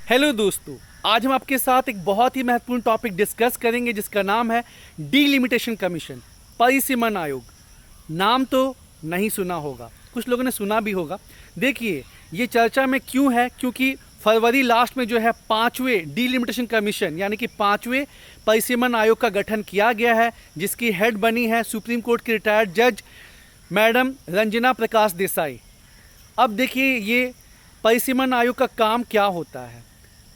Hello दोस्तों, आज हम आपके साथ एक बहुत ही महत्वपूर्ण टॉपिक डिस्कस करेंगे जिसका नाम है डीलिमिटेशन कमीशन, परिसीमन आयोग। नाम तो नहीं सुना होगा, कुछ लोगों ने सुना भी होगा। देखिए ये चर्चा में क्यों है, क्योंकि फरवरी लास्ट में जो है 5वें डीलिमिटेशन कमीशन यानी कि 5वें परिसीमन आयोग का गठन किया गया है, जिसकी हेड बनी है सुप्रीम कोर्ट की रिटायर्ड जज मैडम रंजना प्रकाश देसाई। अब देखिए ये परिसीमन आयोग का काम क्या होता है।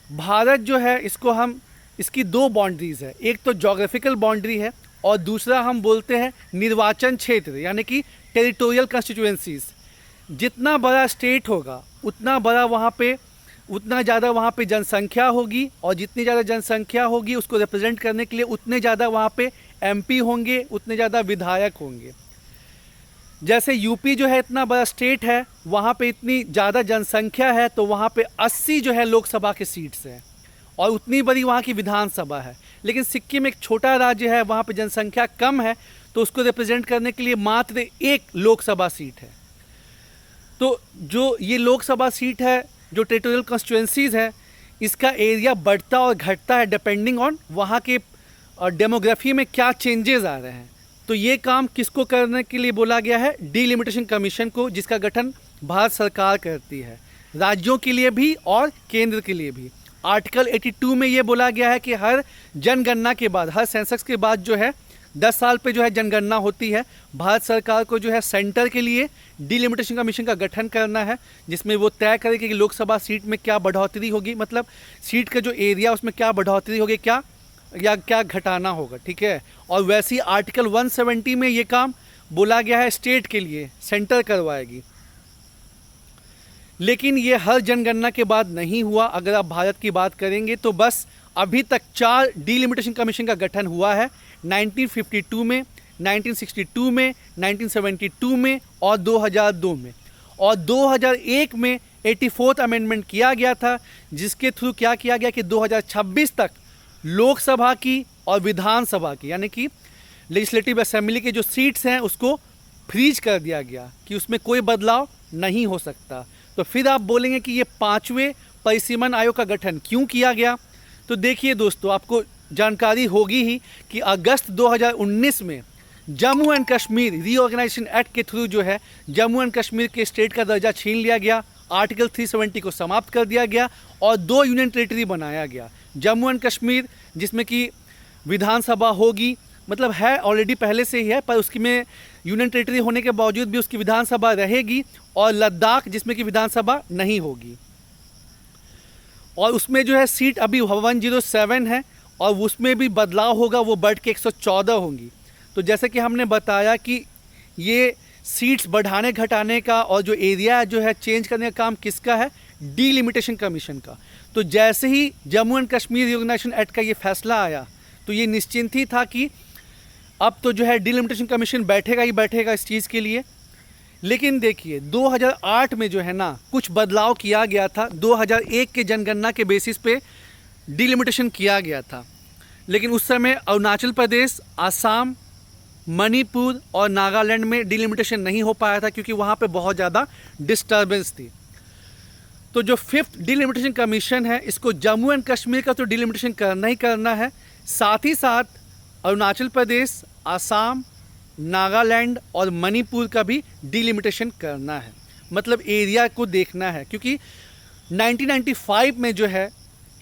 भारत जो है इसकी दो बाउंड्रीज है, एक तो जोग्राफिकल बाउंड्री है और दूसरा हम बोलते हैं निर्वाचन क्षेत्र यानी कि टेरिटोरियल कंस्टिट्यूएंसीज। जितना बड़ा स्टेट होगा उतना ज़्यादा वहाँ पे जनसंख्या होगी, और जितनी ज़्यादा जनसंख्या होगी उसको रिप्रेजेंट करने के लिए उतने ज़्यादा वहाँ पे एमपी होंगे, उतने ज़्यादा विधायक होंगे। जैसे यूपी जो है इतना बड़ा स्टेट है, वहाँ पे इतनी ज़्यादा जनसंख्या है तो वहाँ पे 80 जो है लोकसभा के सीट्स हैं और उतनी बड़ी वहाँ की विधानसभा है। लेकिन सिक्किम एक छोटा राज्य है, वहाँ पे जनसंख्या कम है, तो उसको रिप्रेजेंट करने के लिए मात्र एक लोकसभा सीट है। तो जो ये लोकसभा सीट है, जो टेरिटोरियल कॉन्स्टिट्यूएंसीज है, इसका एरिया बढ़ता और घटता है डिपेंडिंग ऑन वहाँ के डेमोग्राफी में क्या चेंजेस आ रहे हैं। तो ये काम किसको करने के लिए बोला गया है? डीलिमिटेशन कमीशन को, जिसका गठन भारत सरकार करती है, राज्यों के लिए भी और केंद्र के लिए भी। आर्टिकल 82 में ये बोला गया है कि हर जनगणना के बाद, हर सेंसस के बाद जो है 10 साल पे जो है जनगणना होती है, भारत सरकार को जो है सेंटर के लिए डीलिमिटेशन कमीशन का गठन करना है, जिसमें वो तय करेगी कि लोकसभा सीट में क्या बढ़ोतरी होगी, मतलब सीट का जो एरिया उसमें क्या बढ़ोतरी होगी, क्या घटाना होगा। ठीक है। और वैसे ही आर्टिकल 170 में ये काम बोला गया है स्टेट के लिए, सेंटर करवाएगी। लेकिन ये हर जनगणना के बाद नहीं हुआ। अगर आप भारत की बात करेंगे तो बस अभी तक 4 डीलिमिटेशन कमीशन का गठन हुआ है, 1952 में, 1962 में, 1972 में और 2002 में। और 2001 में 84th अमेंडमेंट किया गया था, जिसके थ्रू क्या किया गया कि 2026 तक लोकसभा की और विधानसभा की यानी कि लेजिस्लेटिव असेंबली के जो सीट्स हैं उसको फ्रीज कर दिया गया कि उसमें कोई बदलाव नहीं हो सकता। तो फिर आप बोलेंगे कि ये 5वें परिसीमन आयोग का गठन क्यों किया गया? तो देखिए दोस्तों, आपको जानकारी होगी ही कि अगस्त 2019 में Jammu and Kashmir reorganisation act के थ्रू जो है जम्मू एंड कश्मीर के स्टेट का दर्जा छीन लिया गया, आर्टिकल 370 को समाप्त कर दिया गया और 2 यूनियन टेरिटरी बनाया गया। जम्मू एंड कश्मीर जिसमें कि विधानसभा होगी, मतलब है ऑलरेडी पहले से ही है, पर उसकी में यूनियन टेरिटरी होने के बावजूद भी उसकी विधानसभा रहेगी, और लद्दाख जिसमें कि विधानसभा नहीं होगी। और उसमें जो है सीट अभी 107 है और उसमें भी बदलाव होगा, वो बढ़ के 114 होंगी। तो जैसे कि हमने बताया कि ये सीट्स बढ़ाने घटाने का और जो एरिया जो है चेंज करने का काम किसका है? डीलिमिटेशन कमीशन का। तो जैसे ही Jammu and Kashmir reorganisation act का ये फैसला आया तो ये निश्चिंत ही था कि अब तो जो है डीलिमिटेशन कमीशन बैठेगा ही बैठेगा इस चीज़ के लिए। लेकिन देखिए 2008 में जो है ना कुछ बदलाव किया गया था। 2001 के जनगणना के बेसिस पे डीलिमिटेशन किया गया था, लेकिन उस समय अरुणाचल प्रदेश, आसाम, मणिपुर और नागालैंड में डीलिमिटेशन नहीं हो पाया था क्योंकि वहाँ पे बहुत ज़्यादा डिस्टर्बेंस थी। तो जो 5th डीलिमिटेशन कमीशन है, इसको जम्मू एंड कश्मीर का तो डीलिमिटेशन करना ही करना है, साथ ही साथ अरुणाचल प्रदेश, आसाम, नागालैंड और मणिपुर का भी डीलिमिटेशन करना है, मतलब एरिया को देखना है। क्योंकि 1995 में जो है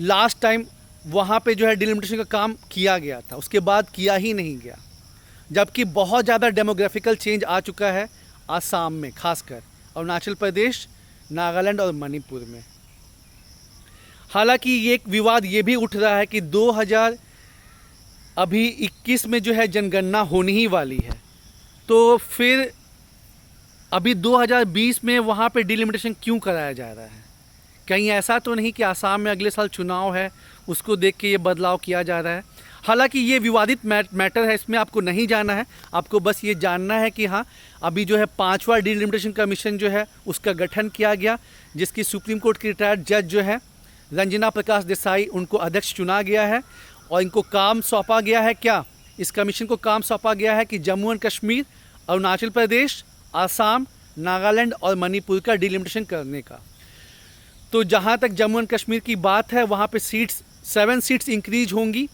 लास्ट टाइम वहाँ पे जो है डीलिमिटेशन का काम किया गया था, उसके बाद किया ही नहीं गया, जबकि बहुत ज़्यादा डेमोग्राफिकल चेंज आ चुका है आसाम में, खासकर अरुणाचल प्रदेश, नागालैंड और मणिपुर में। हालांकि ये एक विवाद ये भी उठ रहा है कि 2021 में जो है जनगणना होनी ही वाली है, तो फिर अभी 2020 में वहाँ पे डीलिमिटेशन क्यों कराया जा रहा है? कहीं ऐसा तो नहीं कि आसाम में अगले साल चुनाव है उसको देख के ये बदलाव किया जा रहा है? हालांकि ये विवादित मैटर है, इसमें आपको नहीं जाना है, आपको बस ये जानना है कि हाँ अभी जो है 5वां डीलिमिटेशन कमीशन जो है उसका गठन किया गया, जिसकी सुप्रीम कोर्ट की रिटायर्ड जज जो है रंजना प्रकाश देसाई, उनको अध्यक्ष चुना गया है और इनको काम सौंपा गया है। क्या इस कमीशन को काम सौंपा गया है कि जम्मू एंड कश्मीर, अरुणाचल प्रदेश, आसाम, नागालैंड और मणिपुर का डीलिमिटेशन करने का। तो जहाँ तक जम्मू एंड कश्मीर की बात है वहाँ पे सीट्स 7 सीट्स इंक्रीज होंगी।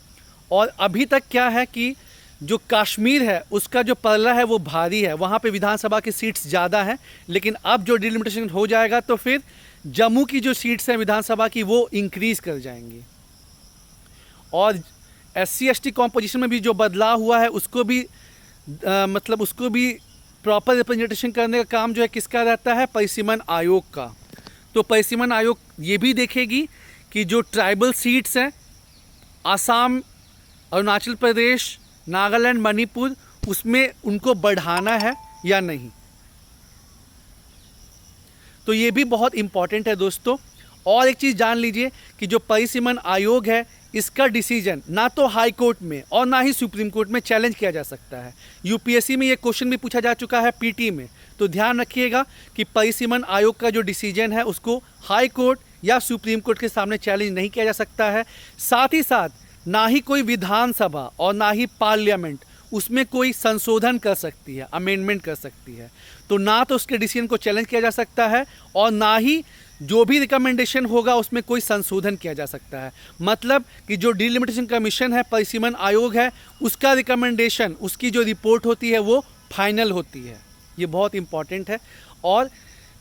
और अभी तक क्या है कि जो कश्मीर है उसका जो पल्ला है वो भारी है, वहाँ पे विधानसभा की सीट्स ज़्यादा हैं, लेकिन अब जो डिलिमिटेशन हो जाएगा तो फिर जम्मू की जो सीट्स हैं विधानसभा की वो इंक्रीज़ कर जाएंगी। और SC/ST कॉम्पोजिशन में भी जो बदलाव हुआ है उसको भी मतलब उसको भी प्रॉपर रिप्रेजेंटेशन करने का काम जो है किसका रहता है, परिसीमन आयोग का। तो परिसीमन आयोग ये भी देखेगी कि जो ट्राइबल सीट्स हैं आसाम, अरुणाचल प्रदेश, नागालैंड, मणिपुर, उसमें उनको बढ़ाना है या नहीं। तो ये भी बहुत इम्पॉर्टेंट है दोस्तों। और एक चीज़ जान लीजिए कि जो परिसीमन आयोग है इसका डिसीजन ना तो हाई कोर्ट में और ना ही सुप्रीम कोर्ट में चैलेंज किया जा सकता है। यूपीएससी में ये क्वेश्चन भी पूछा जा चुका है, पीटी में। तो ध्यान रखिएगा कि परिसीमन आयोग का जो डिसीजन है उसको हाई कोर्ट या सुप्रीम कोर्ट के सामने चैलेंज नहीं किया जा सकता है। साथ ही साथ ना ही कोई विधानसभा और ना ही पार्लियामेंट उसमें कोई संशोधन कर सकती है, अमेंडमेंट कर सकती है। तो ना तो उसके डिसीजन को चैलेंज किया जा सकता है और ना ही जो भी रिकमेंडेशन होगा उसमें कोई संशोधन किया जा सकता है। मतलब कि जो डिलिमिटेशन कमीशन है, परिसीमन आयोग है, उसका रिकमेंडेशन, उसकी जो रिपोर्ट होती है वो फाइनल होती है। ये बहुत इंपॉर्टेंट है। और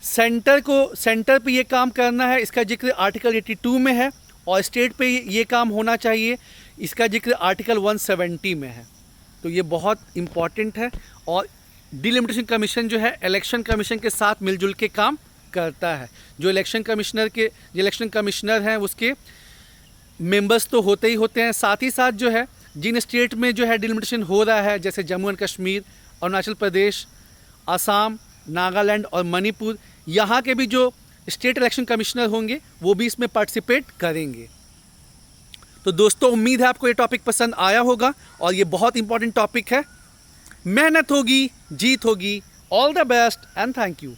सेंटर पे ये काम करना है, इसका जिक्र आर्टिकल 82 में है, और स्टेट पे ये काम होना चाहिए, इसका जिक्र आर्टिकल 170 में है। तो ये बहुत इम्पॉर्टेंट है। और डिलिमिटेशन कमीशन जो है इलेक्शन कमीशन के साथ मिलजुल के काम करता है। जो इलेक्शन कमिश्नर हैं उसके मेंबर्स तो होते ही होते हैं, साथ ही साथ जो है जिन स्टेट में जो है डिलिमिटेशन हो रहा है, जैसे जम्मू एंड कश्मीर, अरुणाचल प्रदेश, असम, नागालैंड और मणिपुर, यहाँ के भी जो स्टेट इलेक्शन कमिश्नर होंगे वो भी इसमें पार्टिसिपेट करेंगे। तो दोस्तों उम्मीद है आपको ये टॉपिक पसंद आया होगा और ये बहुत इंपॉर्टेंट टॉपिक है। मेहनत होगी, जीत होगी। All the best and thank you.